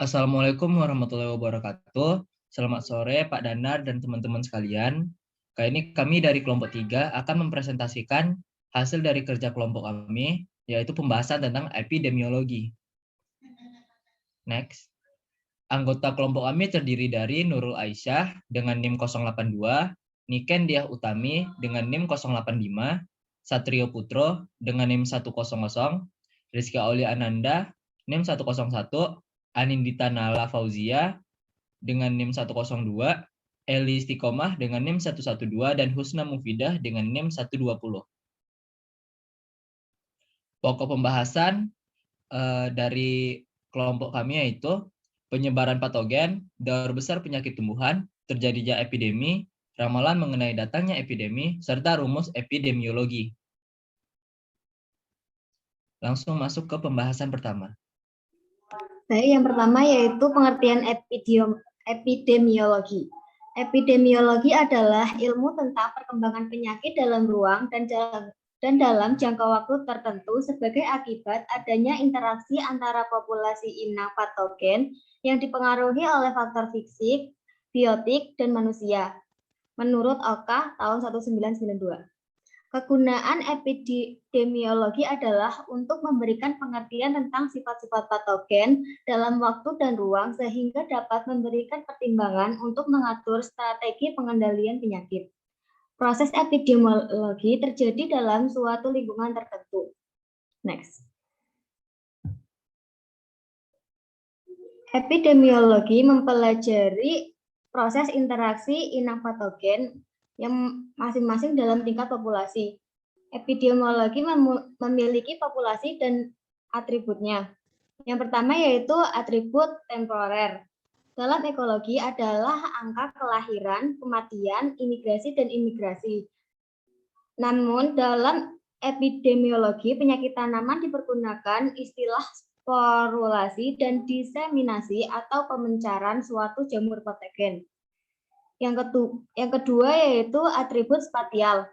Assalamualaikum warahmatullahi wabarakatuh. Selamat sore Pak Danar dan teman-teman sekalian. Kali ini kami dari kelompok 3 akan mempresentasikan hasil dari kerja kelompok kami, yaitu pembahasan tentang epidemiologi. Next. Anggota kelompok kami terdiri dari Nurul Aisyah dengan NIM 082, Niken Diah Utami dengan NIM 085, Satrio Putro dengan NIM 100, Rizky Aulia Ananda NIM 101, Anindita Nala Fauzia dengan NIM 102, Eli Istiqomah dengan NIM 112, dan Husna Mufidah dengan NIM 120. Pokok pembahasan dari kelompok kami yaitu penyebaran patogen, daur besar penyakit tumbuhan, terjadinya epidemi, ramalan mengenai datangnya epidemi, serta rumus epidemiologi. Langsung masuk ke pembahasan pertama. Baik, yang pertama yaitu pengertian epidemiologi. Epidemiologi adalah ilmu tentang perkembangan penyakit dalam ruang dan dalam jangka waktu tertentu sebagai akibat adanya interaksi antara populasi inang patogen yang dipengaruhi oleh faktor fisik, biotik, dan manusia. Menurut Oka tahun 1992. Kegunaan epidemiologi adalah untuk memberikan pengertian tentang sifat-sifat patogen dalam waktu dan ruang sehingga dapat memberikan pertimbangan untuk mengatur strategi pengendalian penyakit. Proses epidemiologi terjadi dalam suatu lingkungan tertentu. Next. Epidemiologi mempelajari proses interaksi inang patogen yang masing-masing dalam tingkat populasi. Epidemiologi memiliki populasi dan atributnya. Yang pertama yaitu atribut temporer. Dalam ekologi adalah angka kelahiran, kematian, imigrasi, dan imigrasi. Namun dalam epidemiologi penyakit tanaman dipergunakan istilah sporulasi dan diseminasi atau pemencaran suatu jamur patogen. Yang kedua yaitu atribut spasial,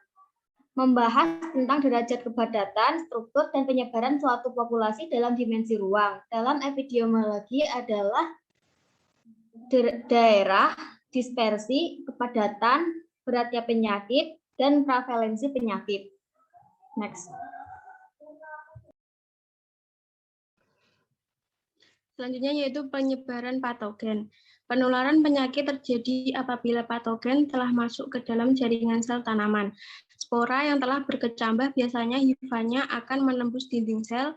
membahas tentang derajat kepadatan, struktur, dan penyebaran suatu populasi dalam dimensi ruang. Dalam epidemiologi adalah daerah, dispersi, kepadatan, beratnya penyakit, dan prevalensi penyakit. Next. Selanjutnya yaitu penyebaran patogen. Penularan penyakit terjadi apabila patogen telah masuk ke dalam jaringan sel tanaman. Spora yang telah berkecambah biasanya hifanya akan menembus dinding sel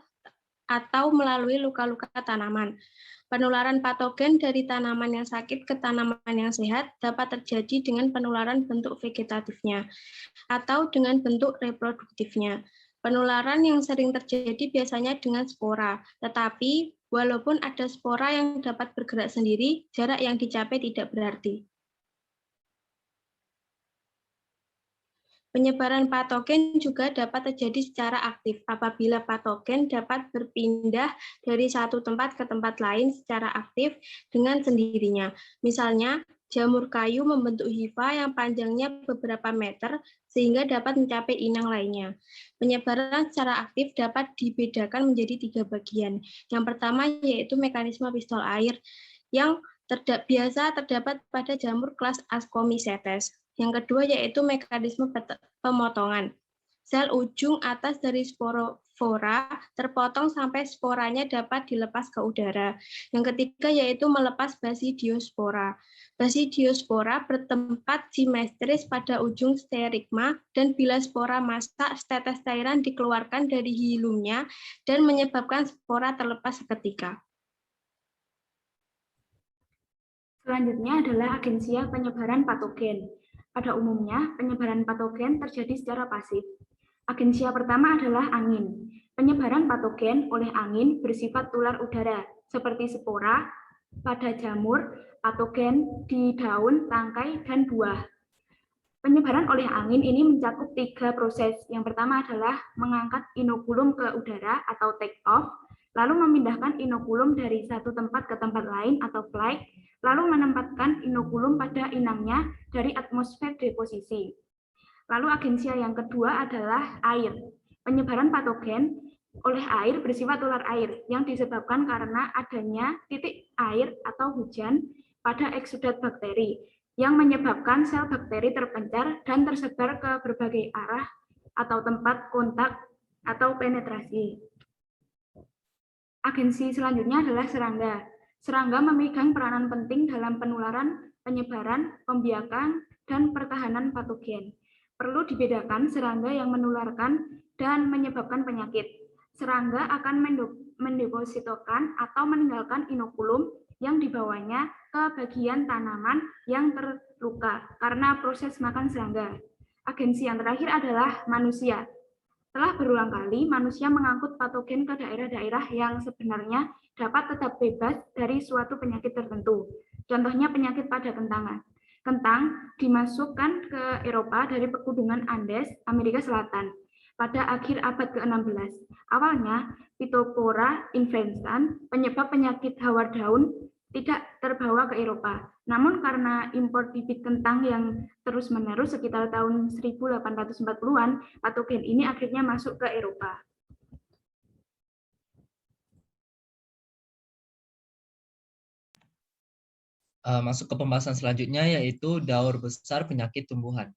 atau melalui luka-luka tanaman. Penularan patogen dari tanaman yang sakit ke tanaman yang sehat dapat terjadi dengan penularan bentuk vegetatifnya atau dengan bentuk reproduktifnya. Penularan yang sering terjadi biasanya dengan spora, tetapi walaupun ada spora yang dapat bergerak sendiri, jarak yang dicapai tidak berarti. Penyebaran patogen juga dapat terjadi secara aktif apabila patogen dapat berpindah dari satu tempat ke tempat lain secara aktif dengan sendirinya. Misalnya, jamur kayu membentuk hifa yang panjangnya beberapa meter sehingga dapat mencapai inang lainnya. Penyebaran secara aktif dapat dibedakan menjadi 3 bagian. Yang pertama yaitu mekanisme pistol air yang biasa terdapat pada jamur kelas Ascomycetes. Yang kedua yaitu mekanisme pemotongan. Sel ujung atas dari spora terpotong sampai sporanya dapat dilepas ke udara. Yang ketiga yaitu melepas basidiospora. Basidiospora bertempat simetris pada ujung sterigma dan bila spora masak, tetes cairan dikeluarkan dari hilumnya dan menyebabkan spora terlepas seketika. Selanjutnya adalah agensia penyebaran patogen. Pada umumnya, penyebaran patogen terjadi secara pasif. Agensia pertama adalah angin. Penyebaran patogen oleh angin bersifat tular udara, seperti spora pada jamur, patogen di daun, tangkai, dan buah. Penyebaran oleh angin ini mencakup 3 proses. Yang pertama adalah mengangkat inokulum ke udara atau take off, lalu memindahkan inokulum dari satu tempat ke tempat lain atau flight, lalu menempatkan inokulum pada inangnya dari atmosfer deposisi. Lalu agensia yang kedua adalah air. Penyebaran patogen oleh air bersifat ular air yang disebabkan karena adanya titik air atau hujan pada eksudat bakteri yang menyebabkan sel bakteri terpencar dan tersebar ke berbagai arah atau tempat kontak atau penetrasi. Agensi selanjutnya adalah serangga. Serangga memegang peranan penting dalam penularan, penyebaran, pembiakan, dan pertahanan patogen. Perlu dibedakan serangga yang menularkan dan menyebabkan penyakit. Serangga akan mendepositokan atau meninggalkan inokulum yang dibawanya ke bagian tanaman yang terluka karena proses makan serangga. Agensi yang terakhir adalah manusia. Telah berulang kali manusia mengangkut patogen ke daerah-daerah yang sebenarnya dapat tetap bebas dari suatu penyakit tertentu. Contohnya penyakit pada kentangan. Kentang dimasukkan ke Eropa dari pegunungan Andes, Amerika Selatan pada akhir abad ke-16. Awalnya, Phytophthora infestans, penyebab penyakit hawar daun, tidak terbawa ke Eropa. Namun karena impor bibit kentang yang terus-menerus sekitar tahun 1840-an, patogen ini akhirnya masuk ke Eropa. Masuk ke pembahasan selanjutnya, yaitu daur besar penyakit tumbuhan.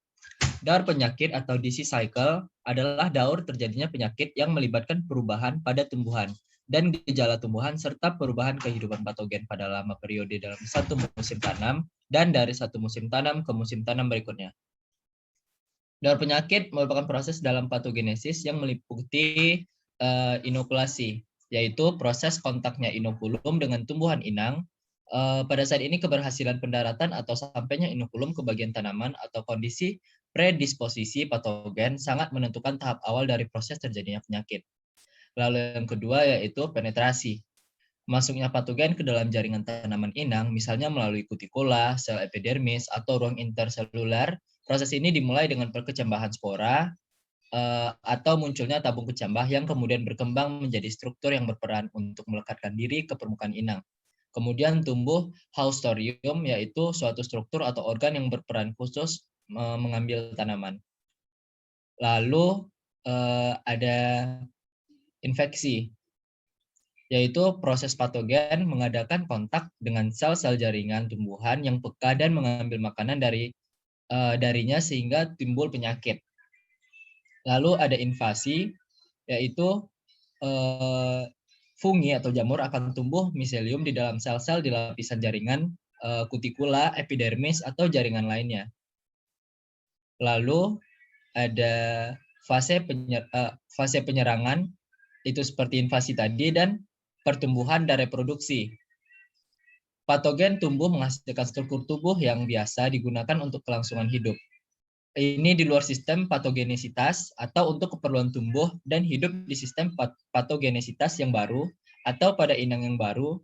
Daur penyakit atau disease cycle adalah daur terjadinya penyakit yang melibatkan perubahan pada tumbuhan dan gejala tumbuhan serta perubahan kehidupan patogen pada lama periode dalam satu musim tanam dan dari satu musim tanam ke musim tanam berikutnya. Daur penyakit merupakan proses dalam patogenesis yang meliputi inokulasi, yaitu proses kontaknya inokulum dengan tumbuhan inang. Pada saat ini keberhasilan pendaratan atau sampainya inokulum ke bagian tanaman atau kondisi predisposisi patogen sangat menentukan tahap awal dari proses terjadinya penyakit. Lalu yang kedua yaitu penetrasi. Masuknya patogen ke dalam jaringan tanaman inang, misalnya melalui kutikula, sel epidermis, atau ruang interseluler. Proses ini dimulai dengan perkecambahan spora atau munculnya tabung kecambah yang kemudian berkembang menjadi struktur yang berperan untuk melekatkan diri ke permukaan inang. Kemudian tumbuh haustorium, yaitu suatu struktur atau organ yang berperan khusus mengambil tanaman. Lalu ada infeksi, yaitu proses patogen mengadakan kontak dengan sel-sel jaringan tumbuhan yang peka dan mengambil makanan darinya sehingga timbul penyakit. Lalu ada invasi, yaitu fungi atau jamur akan tumbuh miselium di dalam sel-sel di lapisan jaringan kutikula, epidermis, atau jaringan lainnya. Lalu ada fase penyerangan, itu seperti invasi tadi, dan pertumbuhan dan reproduksi. Patogen tumbuh menghasilkan struktur tubuh yang biasa digunakan untuk kelangsungan hidup. Ini di luar sistem patogenesitas atau untuk keperluan tumbuh dan hidup di sistem patogenesitas yang baru atau pada inang yang baru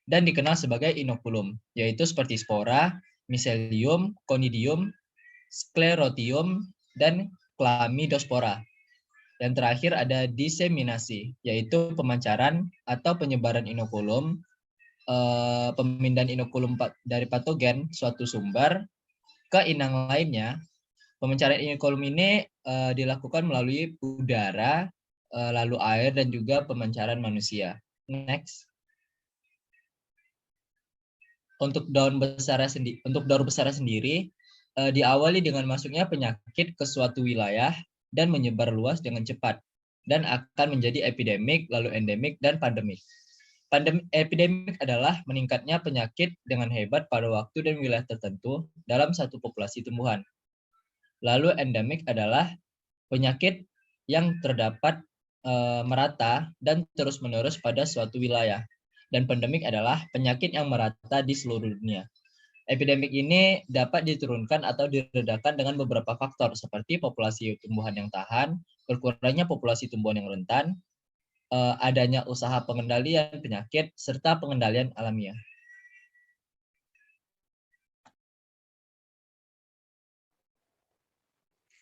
dan dikenal sebagai inokulum, yaitu seperti spora, miselium, conidium, sclerotium, dan chlamydospora. Dan terakhir ada diseminasi, yaitu pemancaran atau penyebaran inokulum, pemindahan inokulum dari patogen suatu sumber ke inang lainnya. Pemancaran inokulum ini dilakukan melalui udara, lalu air, dan juga pemancaran manusia. Next. Untuk daur besar sendiri, diawali dengan masuknya penyakit ke suatu wilayah dan menyebar luas dengan cepat, dan akan menjadi epidemik, lalu endemik, dan pandemik. Epidemik adalah meningkatnya penyakit dengan hebat pada waktu dan wilayah tertentu dalam satu populasi tumbuhan. Lalu endemik adalah penyakit yang terdapat merata dan terus-menerus pada suatu wilayah. Dan pandemik adalah penyakit yang merata di seluruh dunia. Epidemik ini dapat diturunkan atau diredakan dengan beberapa faktor seperti populasi tumbuhan yang tahan, berkurangnya populasi tumbuhan yang rentan, adanya usaha pengendalian penyakit, serta pengendalian alamiah.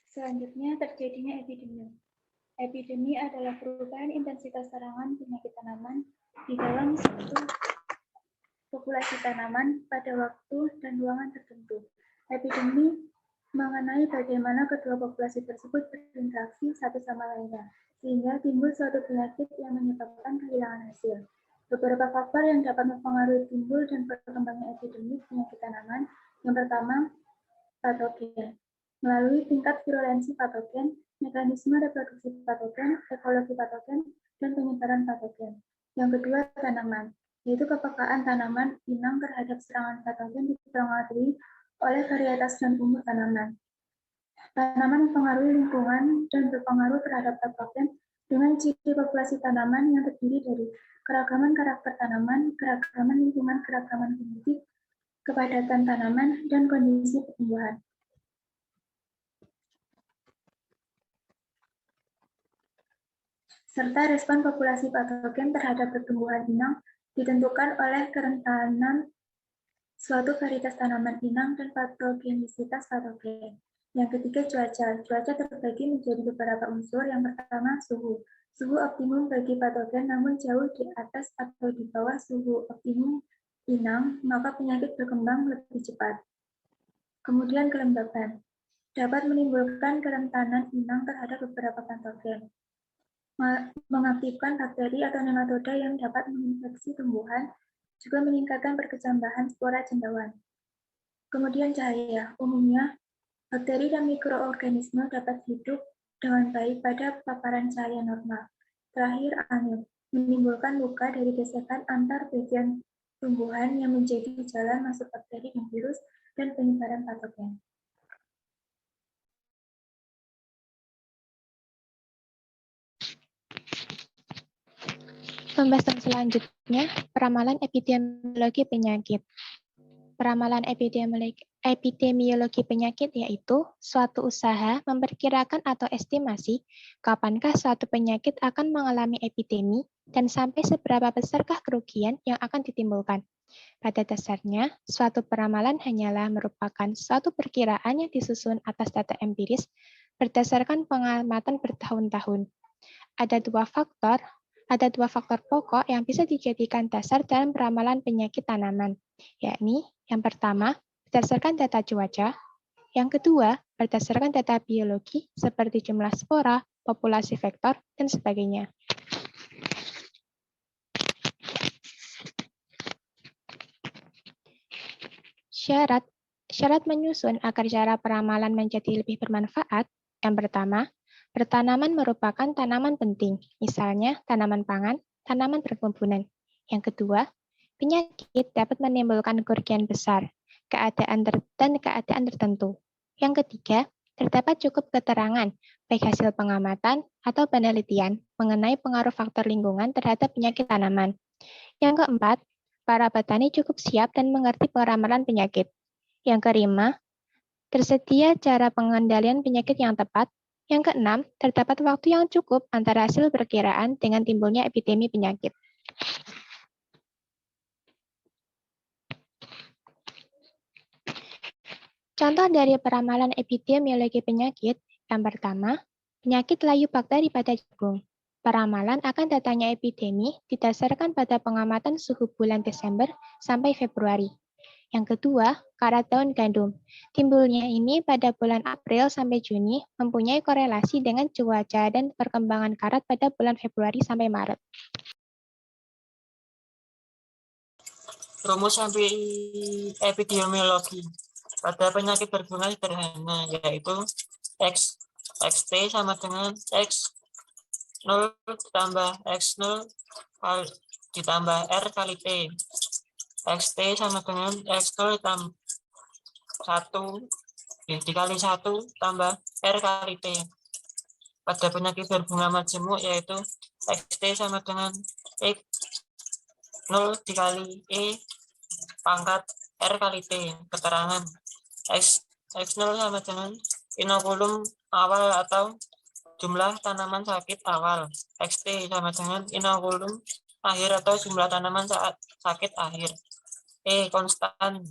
Selanjutnya terjadinya epidemi. Epidemi adalah perubahan intensitas serangan penyakit tanaman di dalam suatu populasi tanaman pada waktu dan ruangan tertentu. Epidemi mengenai bagaimana kedua populasi tersebut berinteraksi satu sama lainnya. sehingga timbul suatu penyakit yang menyebabkan kehilangan hasil. Beberapa faktor yang dapat mempengaruhi timbul dan berkembangnya epidemi penyakit tanaman. Yang pertama, patogen. Melalui tingkat virulensi patogen, mekanisme reproduksi patogen, ekologi patogen, dan penyebaran patogen. Yang kedua, tanaman, yaitu kepekaan tanaman inang terhadap serangan patogen dipengaruhi oleh varietas dan umur tanaman. Tanaman mempengaruhi lingkungan dan berpengaruh terhadap patogen dengan ciri populasi tanaman yang terdiri dari keragaman karakter tanaman, keragaman lingkungan, keragaman genetik, kepadatan tanaman, dan kondisi pertumbuhan. Serta respon populasi patogen terhadap pertumbuhan inang ditentukan oleh kerentanan suatu varietas tanaman inang dan patogenisitas patogen. Yang ketiga, cuaca. Cuaca terbagi menjadi beberapa unsur. Yang pertama, suhu. Suhu optimum bagi patogen namun jauh di atas atau di bawah suhu optimum inang, maka penyakit berkembang lebih cepat. Kemudian kelembaban. Dapat menimbulkan kerentanan inang terhadap beberapa patogen. Mengaktifkan bakteri atau nematoda yang dapat menginfeksi tumbuhan, juga meningkatkan perkecambahan spora cendawan. Kemudian cahaya. Umumnya, bakteri dan mikroorganisme dapat hidup dengan baik pada paparan cahaya normal. Terakhir, angin. Menimbulkan luka dari gesekan antar bagian tumbuhan yang menjadi jalan masuk bakteri dan virus dan penyebaran patogen. Pembahasan selanjutnya, peramalan epidemiologi penyakit. Peramalan epidemiologi penyakit yaitu suatu usaha memperkirakan atau estimasi kapankah suatu penyakit akan mengalami epidemi dan sampai seberapa besarkah kerugian yang akan ditimbulkan. Pada dasarnya, suatu peramalan hanyalah merupakan suatu perkiraan yang disusun atas data empiris berdasarkan pengamatan bertahun-tahun. Ada dua faktor pokok yang bisa dijadikan dasar dalam peramalan penyakit tanaman, yakni yang pertama, berdasarkan data cuaca, yang kedua, berdasarkan data biologi seperti jumlah spora, populasi vektor, dan sebagainya. Syarat menyusun agar cara peramalan menjadi lebih bermanfaat. Yang pertama, bertanaman merupakan tanaman penting, misalnya tanaman pangan, tanaman berkebunan. Yang kedua, penyakit dapat menimbulkan kerugian besar, keadaan tertentu. Yang ketiga, terdapat cukup keterangan, baik hasil pengamatan atau penelitian mengenai pengaruh faktor lingkungan terhadap penyakit tanaman. Yang keempat, para petani cukup siap dan mengerti peramalan penyakit. Yang kelima, tersedia cara pengendalian penyakit yang tepat. Yang keenam, terdapat waktu yang cukup antara hasil perkiraan dengan timbulnya epidemi penyakit. Contoh dari peramalan epidemiologi penyakit, yang pertama, penyakit layu bakteri pada jagung. Peramalan akan datangnya epidemi didasarkan pada pengamatan suhu bulan Desember sampai Februari. Yang kedua, karat daun gandum. Timbulnya ini pada bulan April sampai Juni mempunyai korelasi dengan cuaca dan perkembangan karat pada bulan Februari sampai Maret. Rumus epidemiologi pada penyakit berbunga sederhana, yaitu XT sama dengan X0 ditambah X0 ditambah R kali T. XT sama dengan X0 tambah 1 dikali 1 tambah R kali T. Pada penyakit berbunga majemuk yaitu XT sama dengan X0 dikali E pangkat R kali T. Keterangan X0 sama dengan inokulum awal atau jumlah tanaman sakit awal. XT sama dengan inokulum akhir atau jumlah tanaman sakit akhir. E konstan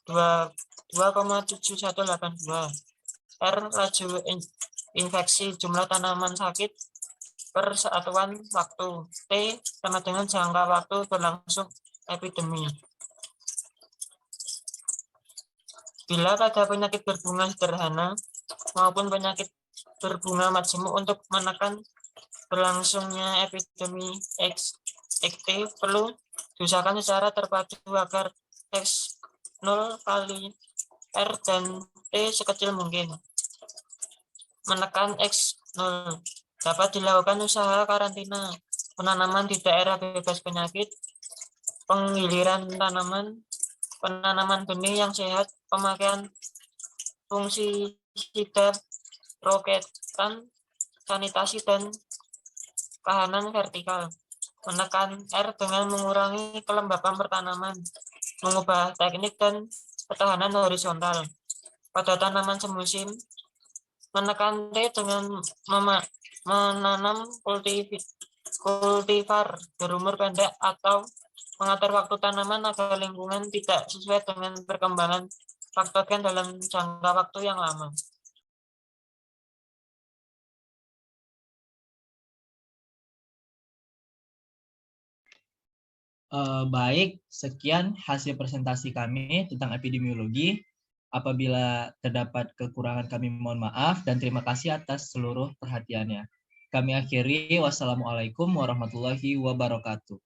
2,7182. R laju infeksi jumlah tanaman sakit per satuan waktu. T sama dengan jangka waktu berlangsung epidemi. Bila pada penyakit berbunga sederhana maupun penyakit berbunga majemuk untuk menekan berlangsungnya epidemi XT perlu diusahakan secara terpadu agar X0 kali R dan T sekecil mungkin. Menekan X0 dapat dilakukan usaha karantina, penanaman di daerah bebas penyakit, penggiliran tanaman, penanaman benih yang sehat, pemakaian fungisida, roketan, sanitasi, dan kahanan vertikal. Menekan R dengan mengurangi kelembapan pertanaman, mengubah teknik dan ketahanan horizontal pada tanaman semusim. Menekan T dengan menanam kultivar berumur pendek atau mengatur waktu tanaman agar lingkungan tidak sesuai dengan perkembangan patogen dalam jangka waktu yang lama. Baik, sekian hasil presentasi kami tentang epidemiologi. Apabila terdapat kekurangan kami mohon maaf dan terima kasih atas seluruh perhatiannya. Kami akhiri, wassalamualaikum warahmatullahi wabarakatuh.